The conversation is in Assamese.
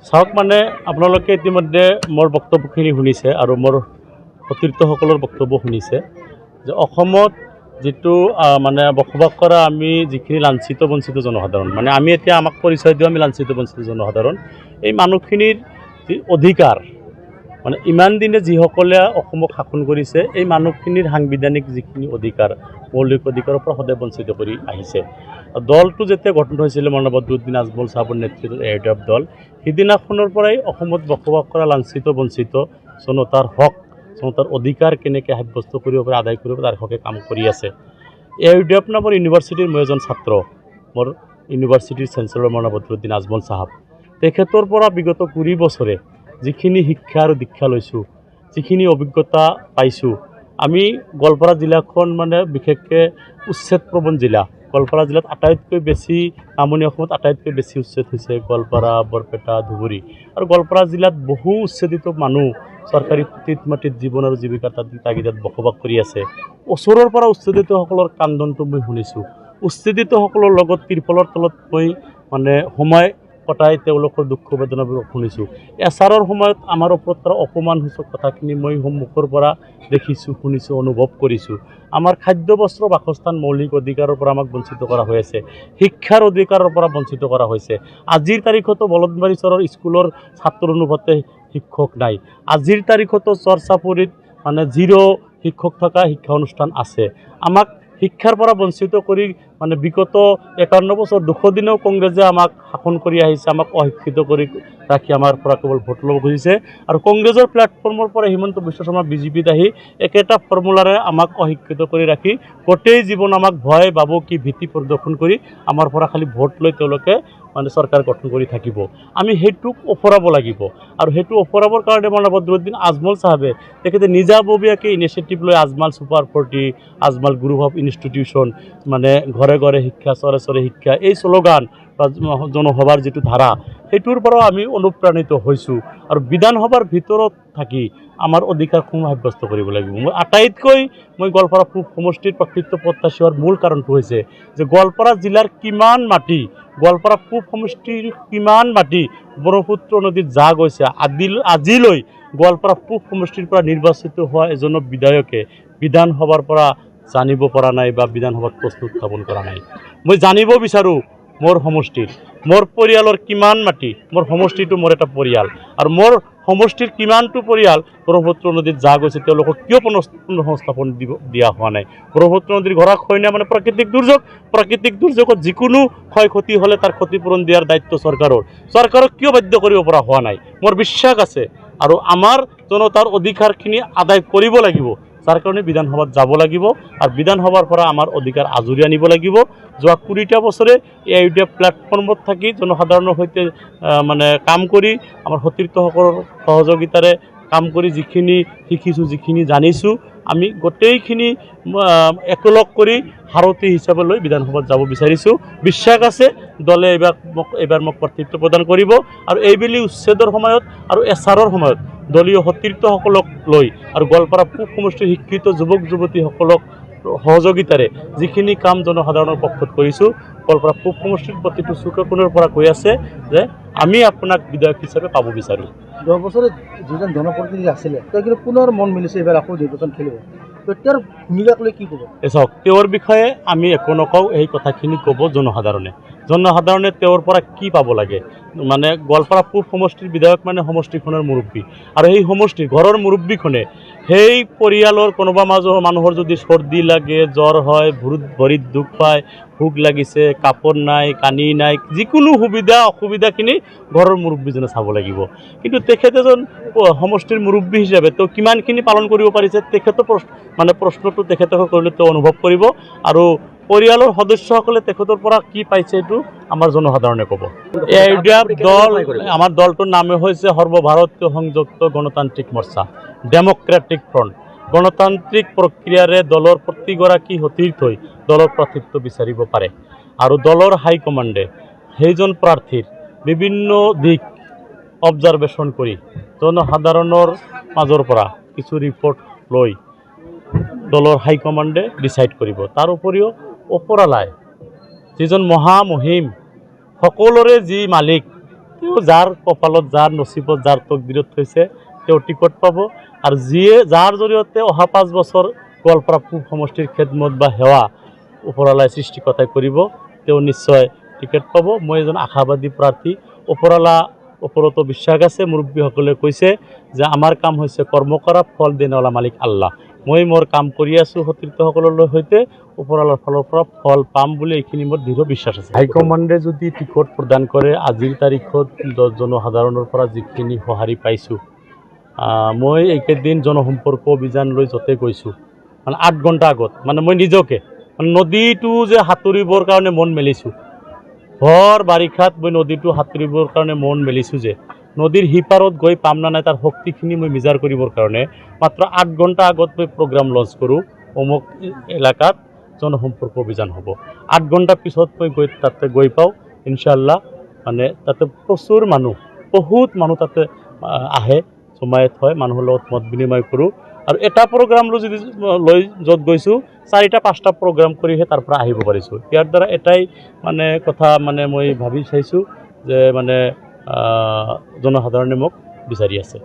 চাওক মানে আপোনালোকে ইতিমধ্যে মোৰ বক্তব্যখিনি শুনিছে আৰু মোৰ সতীৰ্থসকলৰ বক্তব্য শুনিছে যে অসমত যিটো মানে বসবাস কৰা আমি যিখিনি লাঞ্ছিত বঞ্চিত জনসাধাৰণ মানে আমি এতিয়া আমাক পৰিচয় দিওঁ আমি লাঞ্ছিত বঞ্চিত জনসাধাৰণ এই মানুহখিনিৰ যি অধিকাৰ মানে ইমান দিনে যিসকলে অসমক শাসন কৰিছে এই মানুহখিনিৰ সাংবিধানিক যিখিনি অধিকাৰ মৌলিক অধিকাৰৰ পৰা সদায় বঞ্চিত কৰি আহিছে। দলটো যেতিয়া গঠন হৈছিলে মৌলানা বদৰুদ্দিন আজমল চাহাবৰ নেতৃত্বত AIUDF দল সিদিনাখনৰ পৰাই অসমত বসবাস কৰা লাঞ্ছিত বঞ্চিত জনতাৰ হক জনতাৰ অধিকাৰ কেনেকৈ সাব্যস্ত কৰিব পাৰে আদায় কৰিব তাৰ হকে কাম কৰি আছে। AIUDF নামৰ ইউনিভাৰ্চিটিৰ মই এজন ছাত্ৰ মোৰ ইউনিভাৰ্চিটিৰ চেঞ্চেলৰ মৌলানা বদৰুদ্দিন আজমল চাহাব তেখেতৰ পৰা বিগত 20 বছৰে যিখিনি শিক্ষা আৰু দীক্ষা লৈছোঁ যিখিনি অভিজ্ঞতা পাইছোঁ আমি গোৱালপাৰা জিলাখন মানে বিশেষকৈ উচ্ছেদ প্ৰৱণ জিলা গোৱালপাৰা জিলাত আটাইতকৈ বেছি নামনি অসমত আটাইতকৈ বেছি উচ্ছেদ হৈছে গোৱালপাৰা বৰপেটা ধুবুৰী আৰু গোৱালপাৰা জিলাত বহু উচ্ছেদিত মানুহ চৰকাৰী খুঁটিত মাটিত জীৱন আৰু জীৱিকাৰ তাগিদাত বসবাস কৰি আছে। ওচৰৰ পৰা উচ্ছেদিতসকলৰ কান্দনটো মই শুনিছোঁ। উচ্ছেদিতসকলৰ লগত ত্ৰিপলৰ তলত মই মানে সময় কটাই তেওঁলোকৰ দুখ বেদনাবোৰ শুনিছোঁ। এছাৰৰ সময়ত আমাৰ ওপৰত কৰা অপমানসূচক কথাখিনি মই সন্মুখৰ পৰা দেখিছোঁ শুনিছোঁ অনুভৱ কৰিছোঁ। আমাৰ খাদ্য বস্ত্ৰ বাসস্থান মৌলিক অধিকাৰৰ পৰা আমাক বঞ্চিত কৰা হৈ আছে, শিক্ষাৰ অধিকাৰৰ পৰা বঞ্চিত কৰা হৈছে। আজিৰ তাৰিখতো বলদবাৰী চৰৰ স্কুলৰ ছাত্ৰ অনুপাতে শিক্ষক নাই। আজিৰ তাৰিখতো চৰচাপৰিত মানে 0 শিক্ষক থকা শিক্ষা অনুষ্ঠান আছে। আমাক শিক্ষাৰ পৰা বঞ্চিত কৰি মানে বিগত 51 বছৰ 200 দিনেও কংগ্ৰেছে আমাক শাসন কৰি আহিছে, আমাক অশিক্ষিত কৰি ৰাখি আমাৰ পৰা কেৱল ভোট ল'ব খুজিছে আৰু কংগ্ৰেছৰ প্লেটফৰ্মৰ পৰা হিমন্ত বিশ্ব শৰ্মা বিজেপিত আহি একেটা ফৰ্মুলাৰে আমাক অশিক্ষিত কৰি ৰাখি গোটেই জীৱন আমাক ভয় বাবুকি ভীতি প্ৰদৰ্শন কৰি আমাৰ পৰা খালি ভোট লৈ তেওঁলোকে মানে চৰকাৰ গঠন কৰি থাকিব। আমি সেইটোক ওফৰাব লাগিব আৰু সেইটো ওফৰাবৰ কাৰণে মৌলানা বদৰুদ্দিন আজমল চাহাবে তেখেতে নিজাববীয়াকৈ ইনিচিয়েটিভ লৈ Ajmal super 40 Ajmal group of institution মানে ঘৰে ঘৰে শিক্ষা চৰে চৰে শিক্ষা এই শ্লোগান বা জনসভাৰ যিটো ধাৰা সেইটোৰ পৰাও আমি অনুপ্ৰাণিত হৈছোঁ আৰু বিধানসভাৰ ভিতৰত থাকি আমাৰ অধিকাৰসমূহ সাব্যস্ত কৰিব লাগিব। মই গোৱালপাৰা পূব সমষ্টিৰ প্ৰাকৃত্য প্ৰত্যাশী হোৱাৰ মূল কাৰণটো হৈছে যে গোৱালপাৰা জিলাৰ কিমান মাটি গোৱালপাৰা পূব সমষ্টিৰ কিমান মাটি ব্ৰহ্মপুত্ৰ নদীত যা গৈছে আজিলৈ গোৱালপাৰা পূব সমষ্টিৰ পৰা নিৰ্বাচিত হোৱা এজন বিধায়কে বিধানসভাৰ পৰা জানিব পৰা নাই বা বিধানসভাত প্ৰশ্ন উত্থাপন কৰা নাই। মই জানিব বিচাৰোঁ মোৰ সমষ্টিৰ মোৰ পৰিয়ালৰ কিমান মাটি মোৰ সমষ্টিটো মোৰ এটা পৰিয়াল আৰু মোৰ সমষ্টিৰ কিমানটো পৰিয়াল ব্ৰহ্মপুত্ৰ নদীত যা গৈছে তেওঁলোকক কিয় পুনঃসংস্থাপন দিয়া হোৱা নাই। ব্ৰহ্মপুত্ৰ নদীৰ গৰাখহনীয়া মানে প্ৰাকৃতিক দুৰ্যোগত যিকোনো ক্ষয় ক্ষতি হ'লে তাৰ ক্ষতিপূৰণ দিয়াৰ দায়িত্ব চৰকাৰক কিয় বাধ্য কৰিব পৰা হোৱা নাই। মোৰ বিশ্বাস আছে আৰু আমাৰ জনতাৰ অধিকাৰখিনি আদায় কৰিব লাগিব যাৰ কাৰণে বিধানসভাত যাব লাগিব আৰু বিধানসভাৰ পৰা আমাৰ অধিকাৰ আজৰি আনিব লাগিব। যোৱা 20টা বছৰে AIUDF প্লেটফৰ্মত থাকি জনসাধাৰণৰ সৈতে মানে কাম কৰি আমাৰ সতীৰ্থসকলৰ সহযোগিতাৰে কাম কৰি যিখিনি শিকিছোঁ যিখিনি জানিছোঁ আমি গোটেইখিনি একেলগ কৰি সাৰথী হিচাপে লৈ বিধানসভাত যাব বিচাৰিছোঁ। বিশ্বাস আছে দলে এইবাৰ মোক প্ৰাৰ্থিত্ব প্ৰদান কৰিব আৰু এইবেলি উচ্ছেদৰ সময়ত আৰু এছাৰৰ সময়ত দলীয় সতীৰ্থসকলক লৈ আৰু গোৱালপাৰা পূব সমষ্টিৰ শিক্ষিত যুৱক যুৱতীসকলক সহযোগিতাৰে যিখিনি কাম জনসাধাৰণৰ পক্ষত কৰিছোঁ গোৱালপাৰা পূব সমষ্টিৰ প্ৰতিটো চুকে কোণৰ পৰা কৈ আছে যে আমি আপোনাক বিধায়ক হিচাপে পাব বিচাৰোঁ। 10 বছৰে যিজন জনপ্ৰতিনিধি আছিলে তেওঁ কিন্তু পুনৰ মন মিলিছে এইবাৰ আকৌ নিৰ্বাচন খেলিব তেওঁৰ ভূমিকাক লৈ কি ক'ব? চাওক তেওঁৰ বিষয়ে আমি একো নকওঁ, এই কথাখিনি ক'ব জনসাধাৰণে তেওঁৰ পৰা কি পাব লাগে। মানে গোৱালপাৰা পূব সমষ্টিৰ বিধায়ক মানে সমষ্টিখনৰ মুৰব্বী আৰু সেই সমষ্টিৰ ঘৰৰ মুৰব্বীখনে সেই পৰিয়ালৰ কোনোবা মানুহৰ যদি চৰ্দি লাগে জ্বৰ হয় ভৰিত দুখ পায় ভোক লাগিছে কাপোৰ নাই কানি নাই যিকোনো সুবিধা অসুবিধাখিনি ঘৰৰ মুৰব্বীজনে চাব লাগিব। কিন্তু তেখেত এজন সমষ্টিৰ মুৰব্বী হিচাপে তেওঁ কিমানখিনি পালন কৰিব পাৰিছে তেখেতৰ প্ৰশ্নটো তেখেতক কৰিলে তেওঁ অনুভৱ কৰিব আৰু পৰিয়ালৰ সদস্যসকলে তেখেতৰ পৰা কি পাইছে এইটো আমাৰ জনসাধাৰণে ক'ব। AIUDF দল আমাৰ দলটোৰ নামে হৈছে সৰ্বভাৰতীয় সংযুক্ত গণতান্ত্ৰিক মৰ্চা ডেম'ক্ৰেটিক ফ্ৰণ্ট। গণতান্ত্ৰিক প্ৰক্ৰিয়াৰে দলৰ প্ৰতিগৰাকী সতীৰ্থই দলৰ প্ৰাৰ্থিত্ব বিচাৰিব পাৰে আৰু দলৰ হাইকমাণ্ডে সেইজন প্ৰাৰ্থীৰ বিভিন্ন দিশ অবজাৰভেশ্যন কৰি জনসাধাৰণৰ মাজৰ পৰা কিছু ৰিপৰ্ট লৈ দলৰ হাইকমাণ্ডে ডিচাইড কৰিব। তাৰ উপৰিও ওপৰালাই যিজন মহামহিম সকলোৰে যি মালিক তেওঁ যাৰ কপালত যাৰ নচিবত যাৰ তকদিৰত থৈছে তেওঁ টিকট পাব আৰু যাৰ জৰিয়তে অহা 5 বছৰ গোৱালপাৰা পূব সমষ্টিৰ খেদমত বা সেৱা ওপৰৱালাই সৃষ্টিকৰ্তাই কৰিব তেওঁ নিশ্চয় টিকেট পাব। মই এজন আশাবাদী প্ৰাৰ্থী, ওপৰতো বিশ্বাস আছে। মুৰব্বীসকলে কৈছে যে আমাৰ কাম হৈছে কৰ্ম কৰা, ফল দেনেৱালা মালিক আল্লাহ। মই মোৰ কাম কৰি আছোঁ সতীৰ্থসকলৰ সৈতে, ওপৰৱালাৰ ফালৰ পৰা ফল পাম বুলি এইখিনি মোৰ দৃঢ় বিশ্বাস আছে। হাইকমাণ্ডে যদি টিকট প্ৰদান কৰে, আজিৰ তাৰিখত জনসাধাৰণৰ পৰা যিখিনি সঁহাৰি পাইছোঁ, মই এইকেইদিন জনসম্পৰ্ক অভিযান লৈ য'তে গৈছোঁ, মানে 8 ঘণ্টা আগত মানে মই নিজকে মানে নদীটো যে সাঁতুৰিবৰ কাৰণে মন মেলিছোঁ, ভৰ বাৰিষাত মই নদীটো সাঁতুৰিবৰ কাৰণে মন মেলিছোঁ যে নদীৰ সিপাৰত গৈ পাম না নাই তাৰ শক্তিখিনি মই মিজাৰ কৰিবৰ কাৰণে মাত্ৰ 8 ঘণ্টা আগত মই প্ৰগ্ৰাম লঞ্চ কৰোঁ। অমুক এলেকাত জনসম্পৰ্ক অভিযান হ'ব, 8 ঘণ্টা পিছত মই তাতে গৈ পাওঁ। ইনশাআল্লাহ মানে তাতে প্ৰচুৰ মানুহ, বহুত মানুহ তাতে আহে, জমায়েত হয়, মানুহৰ লগত মত বিনিময় কৰোঁ। আৰু এটা প্ৰগ্ৰাম লৈ য'ত গৈছোঁ 4-5টা প্ৰগ্ৰাম কৰিহে তাৰ পৰা আহিব পাৰিছোঁ। ইয়াৰ দ্বাৰা এটাই মানে কথা মানে মই ভাবি চাইছোঁ যে মানে জনসাধাৰণে মোক বিচাৰি আছে।